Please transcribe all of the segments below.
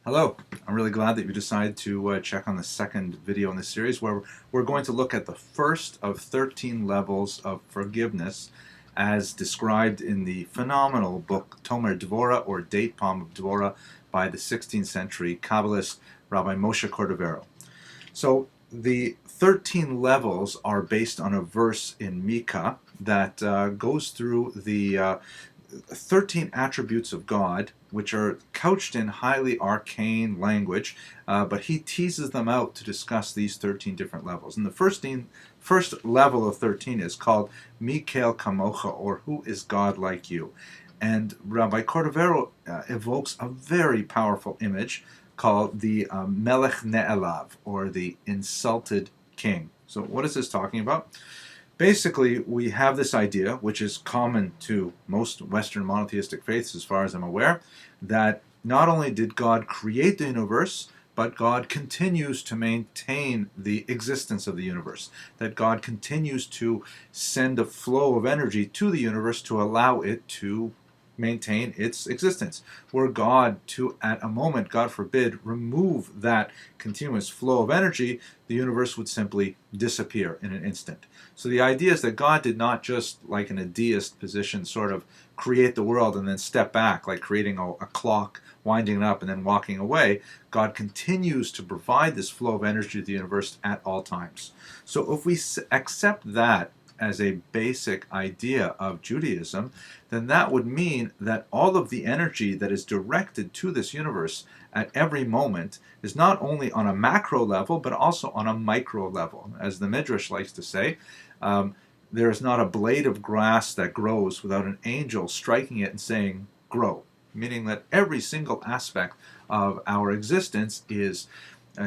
Hello, I'm really glad that you decided to check on the second video in the series where we're going to look at the first of 13 levels of forgiveness as described in the phenomenal book Tomer Dvorah, or Date Palm of Dvorah, by the 16th century Kabbalist Rabbi Moshe Cordovero. So the 13 levels are based on a verse in Micah that goes through the 13 attributes of God, which are couched in highly arcane language, but he teases them out to discuss these 13 different levels. And the first level of 13 is called Mikael Kamocha, or Who is God Like You? And Rabbi Cordovero evokes a very powerful image called the Melech Ne'elav, or the insulted king. So what is this talking about? Basically, we have this idea, which is common to most Western monotheistic faiths as far as I'm aware, that not only did God create the universe, but God continues to maintain the existence of the universe, that God continues to send a flow of energy to the universe to allow it to maintain its existence. Were God to, at a moment, God forbid, remove that continuous flow of energy, the universe would simply disappear in an instant. So the idea is that God did not just, like in a deist position, sort of create the world and then step back, like creating a clock, winding it up and then walking away. God continues to provide this flow of energy to the universe at all times. So if we accept that as a basic idea of Judaism, then that would mean that all of the energy that is directed to this universe at every moment is not only on a macro level, but also on a micro level. As the Midrash likes to say, there is not a blade of grass that grows without an angel striking it and saying, grow, meaning that every single aspect of our existence is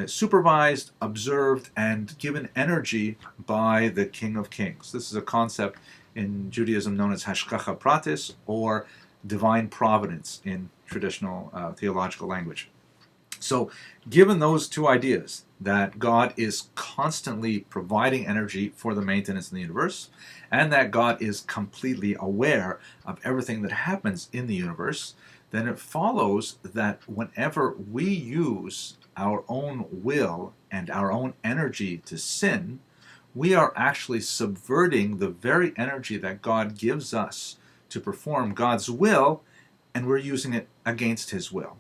supervised, observed, and given energy by the King of Kings. This is a concept in Judaism known as Hashgacha Pratis, or divine providence in traditional theological language. So, given those two ideas, that God is constantly providing energy for the maintenance of the universe, and that God is completely aware of everything that happens in the universe, then it follows that whenever we use our own will and our own energy to sin, we are actually subverting the very energy that God gives us to perform God's will, and we're using it against His will.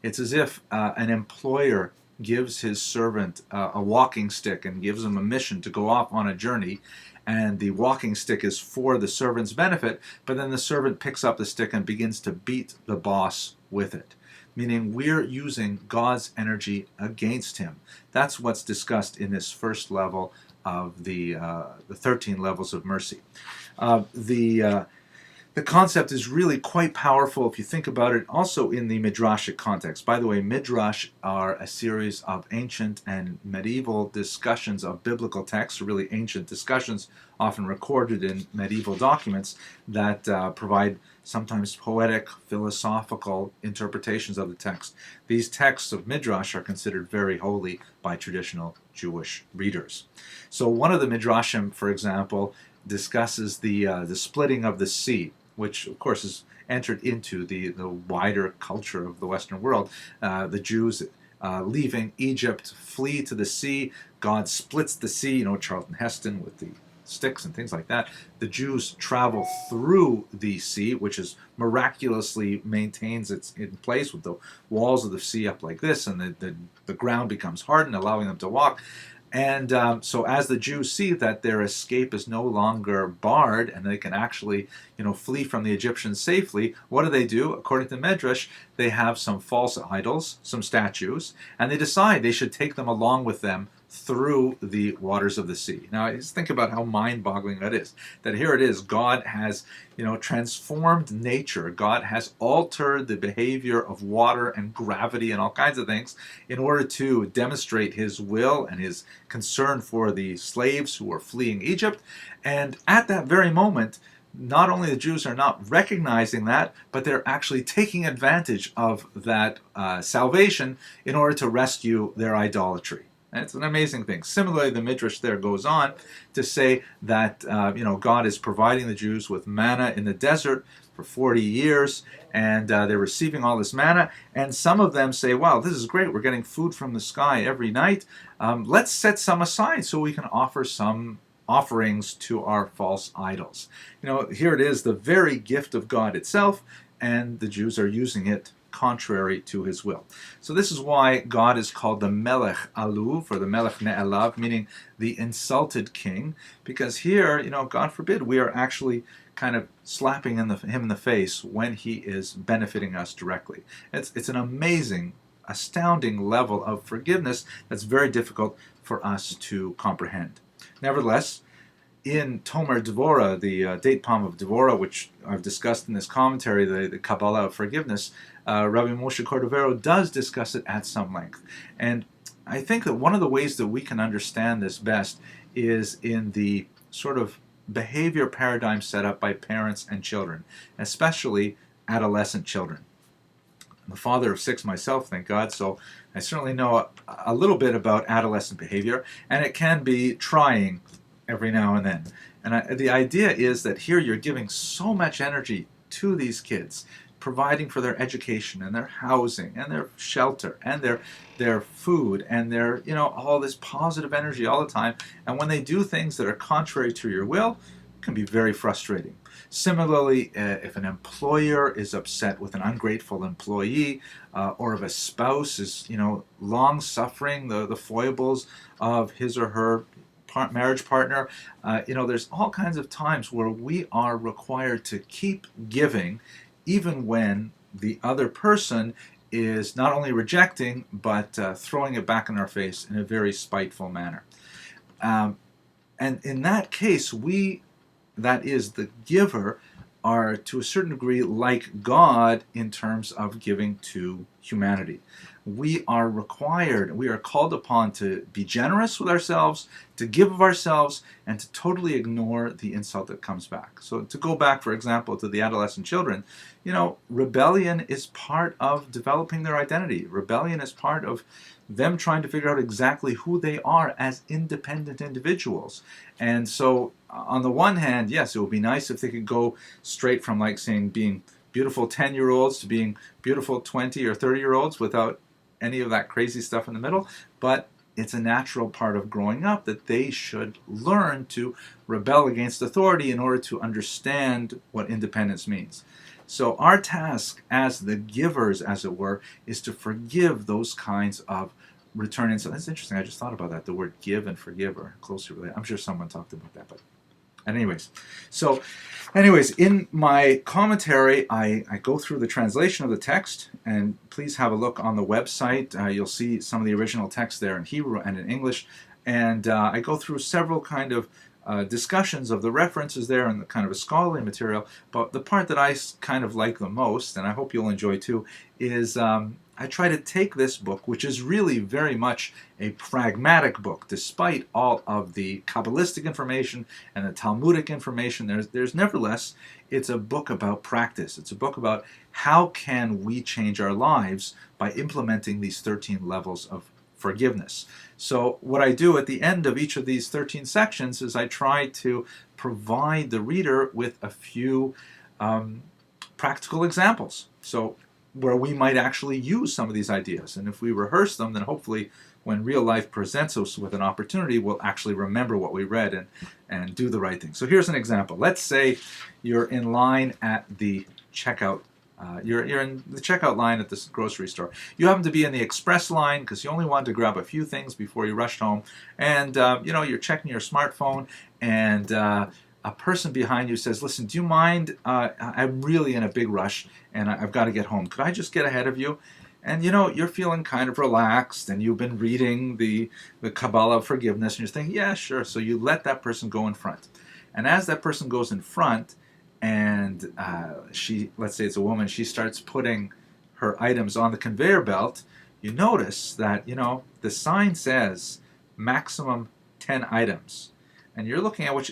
It's as if an employer gives his servant a walking stick and gives him a mission to go off on a journey, and the walking stick is for the servant's benefit, but then the servant picks up the stick and begins to beat the boss with it. Meaning we're using God's energy against him. That's what's discussed in this first level of the 13 levels of mercy. The concept is really quite powerful if you think about it, also in the Midrashic context. By the way, Midrash are a series of ancient and medieval discussions of biblical texts, really ancient discussions, often recorded in medieval documents that provide sometimes poetic, philosophical interpretations of the text. These texts of Midrash are considered very holy by traditional Jewish readers. So one of the Midrashim, for example, discusses the splitting of the sea, which of course is entered into the wider culture of the Western world. The Jews leaving Egypt flee to the sea. God splits the sea, Charlton Heston with the sticks and things like that. The Jews travel through the sea, which is miraculously maintains its in place with the walls of the sea up like this, and the ground becomes hardened, allowing them to walk. And so as the Jews see that their escape is no longer barred and they can actually, flee from the Egyptians safely, what do? According to Medrash, they have some false idols, some statues, and they decide they should take them along with them through the waters of the sea. Now, just think about how mind-boggling that is. That here it is, God has, transformed nature. God has altered the behavior of water and gravity and all kinds of things in order to demonstrate His will and His concern for the slaves who were fleeing Egypt. And at that very moment, not only the Jews are not recognizing that, but they're actually taking advantage of that salvation in order to rescue their idolatry. And it's an amazing thing. Similarly, the Midrash there goes on to say that God is providing the Jews with manna in the desert for 40 years, and they're receiving all this manna. And some of them say, wow, this is great. We're getting food from the sky every night. Let's set some aside so we can offer some offerings to our false idols. Here it is, the very gift of God itself, and the Jews are using it contrary to his will. So this is why God is called the Melech Aluv, or the Melech Ne'elav, meaning the insulted king, because here, God forbid, we are actually kind of slapping him in the face when he is benefiting us directly. It's an amazing, astounding level of forgiveness that's very difficult for us to comprehend. Nevertheless, in Tomer Devorah, the date palm of Devorah, which I've discussed in this commentary, the Kabbalah of forgiveness, Rabbi Moshe Cordovero does discuss it at some length. And I think that one of the ways that we can understand this best is in the sort of behavior paradigm set up by parents and children, especially adolescent children. I'm a father of 6 myself, thank God, so I certainly know a little bit about adolescent behavior, and it can be trying every now and then. And the idea is that here you're giving so much energy to these kids, providing for their education and their housing and their shelter and their food and their, all this positive energy all the time. And when they do things that are contrary to your will, it can be very frustrating. Similarly, if an employer is upset with an ungrateful employee, or if a spouse is, long suffering the foibles of his or her marriage partner, there's all kinds of times where we are required to keep giving, even when the other person is not only rejecting, but throwing it back in our face in a very spiteful manner. And in that case, that is, the giver, are to a certain degree like God in terms of giving to humanity. We are required, we are called upon to be generous with ourselves, to give of ourselves, and to totally ignore the insult that comes back. So to go back, for example, to the adolescent children, rebellion is part of developing their identity. Rebellion is part of them trying to figure out exactly who they are as independent individuals. And so, on the one hand, yes, it would be nice if they could go straight from, like, saying being beautiful 10-year-olds to being beautiful 20 or 30-year-olds without any of that crazy stuff in the middle. But it's a natural part of growing up that they should learn to rebel against authority in order to understand what independence means. So our task as the givers, as it were, is to forgive those kinds of return insult. That's interesting. I just thought about that. The word give and forgive are closely related. I'm sure someone talked about that, but anyways, in my commentary, I go through the translation of the text, and please have a look on the website. You'll see some of the original text there in Hebrew and in English, and I go through several kind of discussions of the references there and the kind of a scholarly material. But the part that I kind of like the most, and I hope you'll enjoy too, is I try to take this book, which is really very much a pragmatic book, despite all of the Kabbalistic information and the Talmudic information. There's nevertheless, it's a book about practice. It's a book about how can we change our lives by implementing these 13 levels of forgiveness. So what I do at the end of each of these 13 sections is I try to provide the reader with a few practical examples. So where we might actually use some of these ideas. And if we rehearse them, then hopefully when real life presents us with an opportunity, we'll actually remember what we read and do the right thing. So here's an example. Let's say you're in line at the checkout. You're in the checkout line at this grocery store. You happen to be in the express line because you only wanted to grab a few things before you rushed home. And, you're checking your smartphone, and a person behind you says, listen, do you mind? I'm really in a big rush, and I've got to get home. Could I just get ahead of you? And, you're feeling kind of relaxed, and you've been reading the Kabbalah of forgiveness, and you're thinking, yeah, sure. So you let that person go in front. And as that person goes in front, and let's say it's a woman, she starts putting her items on the conveyor belt, you notice that, the sign says maximum 10 items. And you're looking at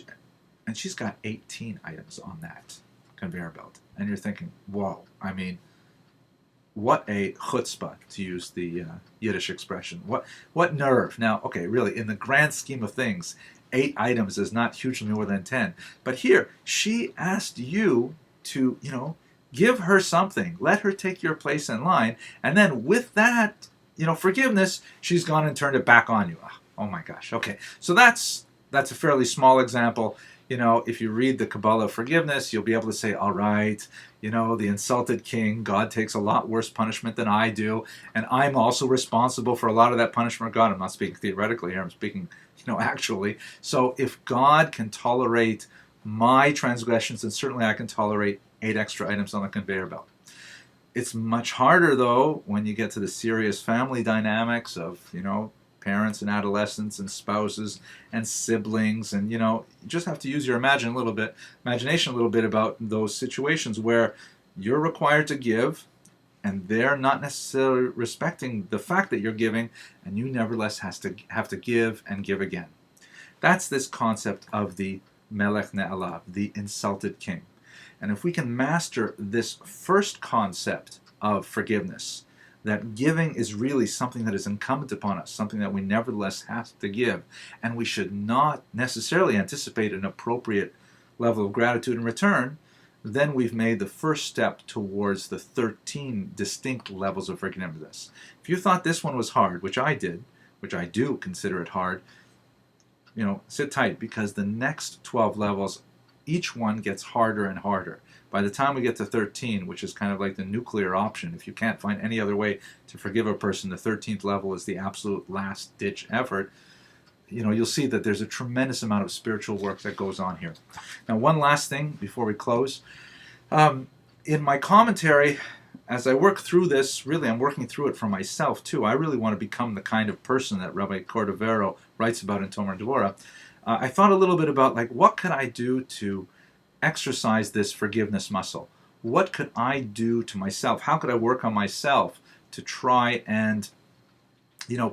and she's got 18 items on that conveyor belt. And you're thinking, whoa, what a chutzpah, to use the Yiddish expression. What nerve. Now, okay, really, in the grand scheme of things, 8 items is not hugely more than 10. But here, she asked you to, give her something. Let her take your place in line. And then with that, forgiveness, she's gone and turned it back on you. Oh my gosh. Okay. So that's a fairly small example. If you read the Kabbalah of forgiveness, you'll be able to say, all right, the insulted king, God takes a lot worse punishment than I do, and I'm also responsible for a lot of that punishment of God. I'm not speaking theoretically here, I'm speaking, actually. So if God can tolerate my transgressions, then certainly I can tolerate 8 extra items on the conveyor belt. It's much harder, though, when you get to the serious family dynamics of, parents and adolescents and spouses and siblings, and you just have to use your imagination a little bit about those situations where you're required to give and they're not necessarily respecting the fact that you're giving, and you nevertheless have to give and give again. That's this concept of the Melech Ne'alav, the insulted king. And if we can master this first concept of forgiveness, that giving is really something that is incumbent upon us, something that we nevertheless have to give, and we should not necessarily anticipate an appropriate level of gratitude in return, then we've made the first step towards the 13 distinct levels of forgiveness. If you thought this one was hard, which I did, which I do consider it hard, sit tight, because the next 12 levels, each one gets harder and harder. By the time we get to 13, which is kind of like the nuclear option, if you can't find any other way to forgive a person, the 13th level is the absolute last-ditch effort. You'll see that there's a tremendous amount of spiritual work that goes on here. Now, one last thing before we close. In my commentary, as I work through this, really I'm working through it for myself too. I really want to become the kind of person that Rabbi Cordovero writes about in Tomer Devorah. I thought a little bit about, what could I do to exercise this forgiveness muscle? What could I do to myself? How could I work on myself to try and,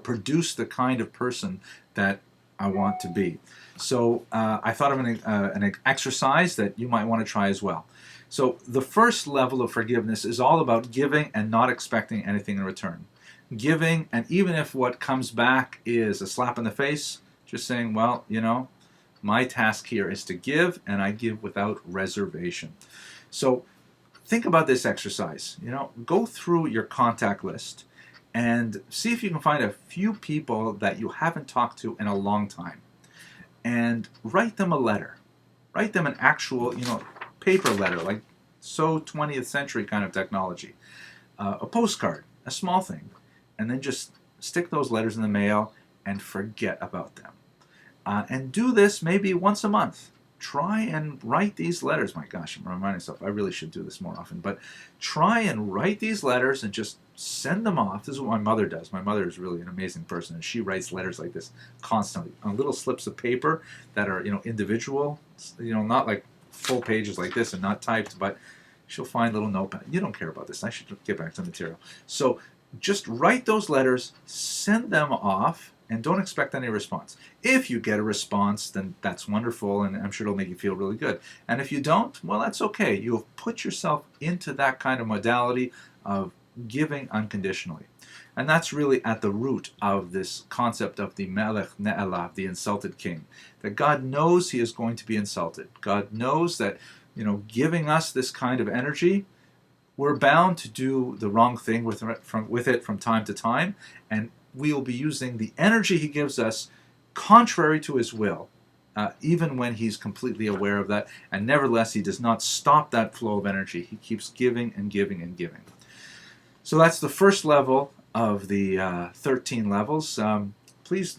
produce the kind of person that I want to be? So I thought of an exercise that you might want to try as well. So the first level of forgiveness is all about giving and not expecting anything in return. Giving, and even if what comes back is a slap in the face, just saying, well, my task here is to give, and I give without reservation. So think about this exercise. Go through your contact list and see if you can find a few people that you haven't talked to in a long time, and write them a letter. Write them an actual, paper letter, like so 20th century kind of technology. A postcard, a small thing, and then just stick those letters in the mail and forget about them. And do this maybe once a month. Try and write these letters. My gosh, I'm reminding myself, I really should do this more often. But try and write these letters and just send them off. This is what my mother does. My mother is really an amazing person, and she writes letters like this constantly on little slips of paper that are, individual, not like full pages like this and not typed, but she'll find little notepad. You don't care about this. I should get back to the material. So just write those letters, send them off, and don't expect any response. If you get a response, then that's wonderful, and I'm sure it'll make you feel really good. And if you don't, well, that's okay. You've put yourself into that kind of modality of giving unconditionally. And that's really at the root of this concept of the Melech Ne'alav, the insulted king. That God knows he is going to be insulted. God knows that, giving us this kind of energy, we're bound to do the wrong thing with it from time to time, and we will be using the energy he gives us contrary to his will, even when he's completely aware of that. And nevertheless, he does not stop that flow of energy. He keeps giving and giving and giving. So that's the first level of the 13 levels. Please,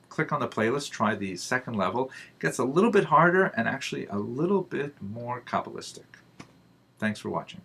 click on the playlist, try the second level. It gets a little bit harder and actually a little bit more Kabbalistic. Thanks for watching.